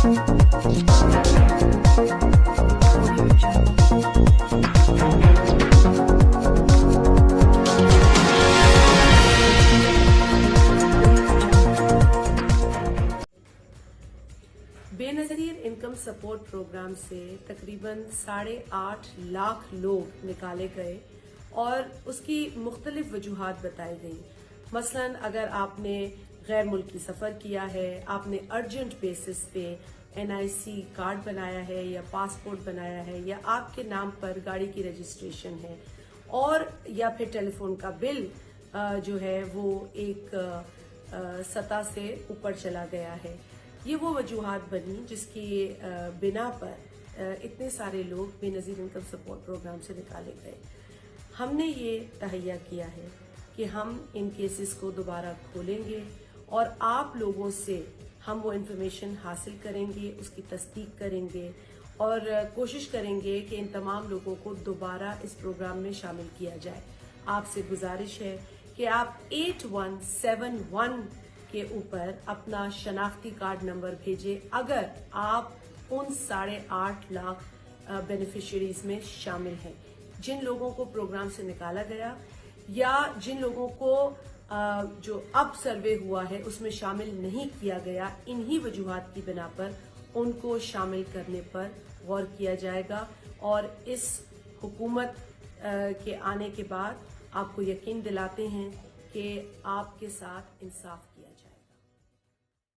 Benazir income support programme से तकरीबन 8.5 लाख लोग निकाले गए और उसकी मुख्तलिफ वजूहात बताई गई। मसलन अगर आपने गैर मुल्की सफ़र किया है, आपने अर्जेंट बेसिस पे NIC कार्ड बनाया है या पासपोर्ट बनाया है या आपके नाम पर गाड़ी की रजिस्ट्रेशन है और या फिर टेलीफोन का बिल जो है वो एक सतह से ऊपर चला गया है, ये वो वजूहात बनी जिसकी बिना पर इतने सारे लोग बेनज़ीर इनकम सपोर्ट प्रोग्राम से निकाले गए। हमने ये तहैया किया है कि हम इन केसेस को दोबारा खोलेंगे और आप लोगों से हम वो इन्फॉर्मेशन हासिल करेंगे, उसकी तस्दीक करेंगे और कोशिश करेंगे कि इन तमाम लोगों को दोबारा इस प्रोग्राम में शामिल किया जाए। आपसे गुजारिश है कि आप 8171 के ऊपर अपना शनाख्ती कार्ड नंबर भेजें अगर आप उन 8.5 लाख बेनिफिशियरीज में शामिल हैं जिन लोगों को प्रोग्राम से निकाला गया या जिन लोगों को जो अब सर्वे हुआ है उसमें शामिल नहीं किया गया। इन्हीं वजूहात की बिना पर उनको शामिल करने पर गौर किया जाएगा और इस हुकूमत के आने के बाद आपको यकीन दिलाते हैं कि आपके साथ इंसाफ